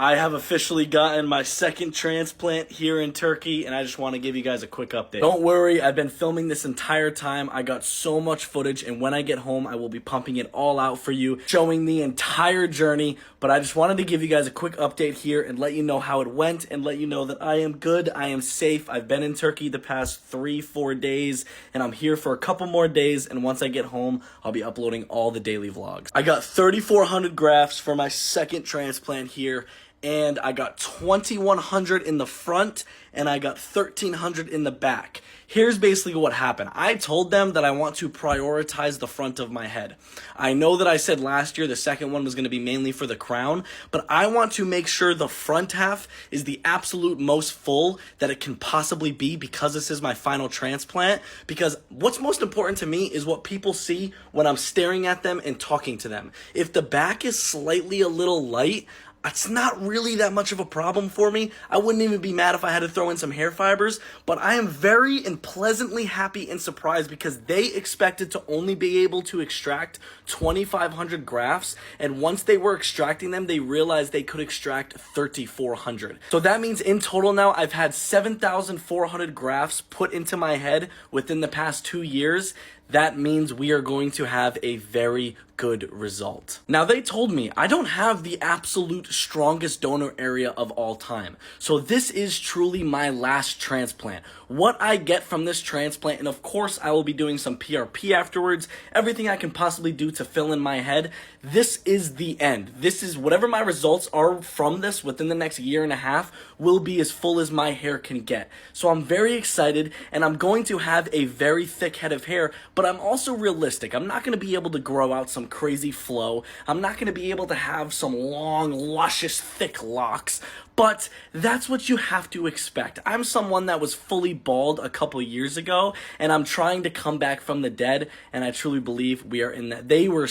I have officially gotten my second transplant here in Turkey, and I just want to give you guys a quick update. Don't worry, I've been filming this entire time. I got so much footage, and when I get home, I will be pumping it all out for you, showing the entire journey. But I just wanted to give you guys a quick update here and let you know how it went and let you know that I am good, I am safe. I've been in Turkey the past 3-4 days, and I'm here for a couple more days, and once I get home, I'll be uploading all the daily vlogs. I got 3,400 grafts for my second transplant here, and I got 2,100 in the front, and I got 1,300 in the back. Here's basically what happened. I told them that I want to prioritize the front of my head. I know that I said last year the second one was going to be mainly for the crown, but I want to make sure the front half is the absolute most full that it can possibly be because this is my final transplant. Because what's most important to me is what people see when I'm staring at them and talking to them. If the back is slightly a little light, it's not really that much of a problem for me. I wouldn't even be mad if I had to throw in some hair fibers, but I am very and pleasantly happy and surprised because they expected to only be able to extract 2,500 grafts, and once they were extracting them, they realized they could extract 3,400. So that means in total now, I've had 7,400 grafts put into my head within the past 2 years. That means we are going to have a very good result. Now, they told me I don't have the absolute strongest donor area of all time. So this is truly my last transplant. What I get from this transplant, and of course I will be doing some PRP afterwards, everything I can possibly do to fill in my head, this is the end. This is whatever my results are from this within the next year and a half will be as full as my hair can get. So I'm very excited, and I'm going to have a very thick head of hair, but I'm also realistic. I'm not going to be able to grow out some crazy flow. I'm not going to be able to have some long, luscious, thick locks, but that's what you have to expect. I'm someone that was fully bald a couple years ago, and I'm trying to come back from the dead, and I truly believe we are in that. They were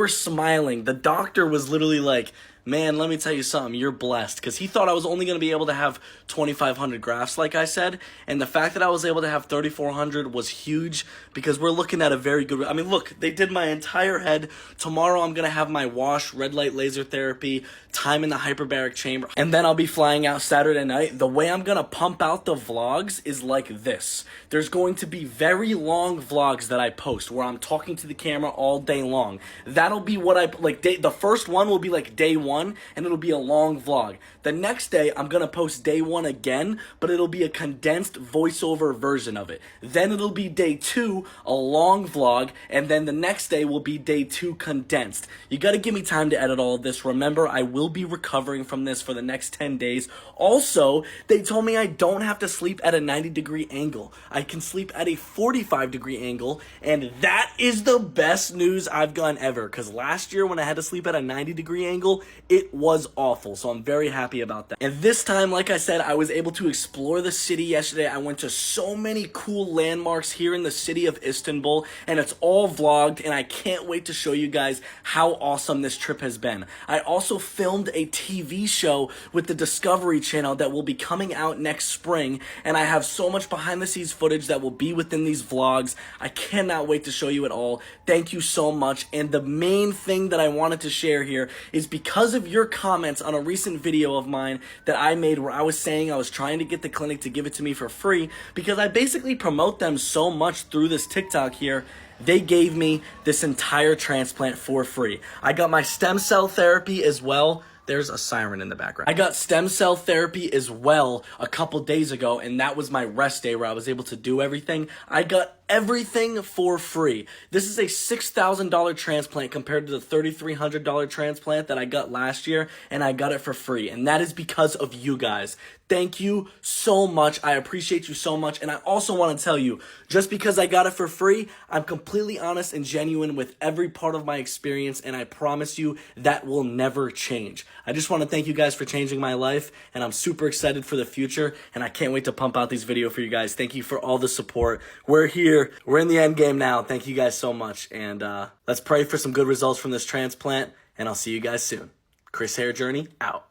smiling. The doctor was literally like, man, let me tell you something, you're blessed, because he thought I was only going to be able to have 2,500 grafts, like I said, and the fact that I was able to have 3,400 was huge, because we're looking at a very good, I mean, look, they did my entire head. Tomorrow I'm going to have my wash, red light laser therapy, time in the hyperbaric chamber, and then I'll be flying out Saturday night. The way I'm going to pump out the vlogs is like this. There's going to be very long vlogs that I post where I'm talking to the camera all day long. That'll be what the first one will be like day one, and it'll be a long vlog. The next day, I'm going to post day one again, but it'll be a condensed voiceover version of it. Then it'll be day two, a long vlog, and then the next day will be day two condensed. You got to give me time to edit all of this. Remember, I will be recovering from this for the next 10 days. Also, they told me I don't have to sleep at a 90-degree angle. I can sleep at a 45-degree angle, and that is the best news I've gotten ever, because last year when I had to sleep at a 90-degree angle, it was awful, so I'm very happy about that. And this time, like I said, I was able to explore the city yesterday. I went to so many cool landmarks here in the city of Istanbul, and it's all vlogged, and I can't wait to show you guys how awesome this trip has been. I also filmed a TV show with the Discovery Channel that will be coming out next spring, and I have so much behind-the-scenes footage that will be within these vlogs. I cannot wait to show you it all. Thank you so much, and the main thing that I wanted to share here is because of your comments on a recent video of mine that I made where I was saying I was trying to get the clinic to give it to me for free, because I basically promote them so much through this TikTok here. They gave me this entire transplant for free. I got my stem cell therapy as well. There's a siren in the background. I got stem cell therapy as well a couple days ago, and that was my rest day where I was able to do everything. I got everything for free. This is a $6,000 transplant compared to the $3,300 transplant that I got last year, and I got it for free, and that is because of you guys. Thank you so much. I appreciate you so much, and I also want to tell you, just because I got it for free, I'm completely honest and genuine with every part of my experience, and I promise you that will never change. I just want to thank you guys for changing my life, and I'm super excited for the future, and I can't wait to pump out these videos for you guys. Thank you for all the support. We're here. We're in the end game now. Thank you guys so much, and let's pray for some good results from this transplant, and I'll see you guys soon. Chrishairjourney out.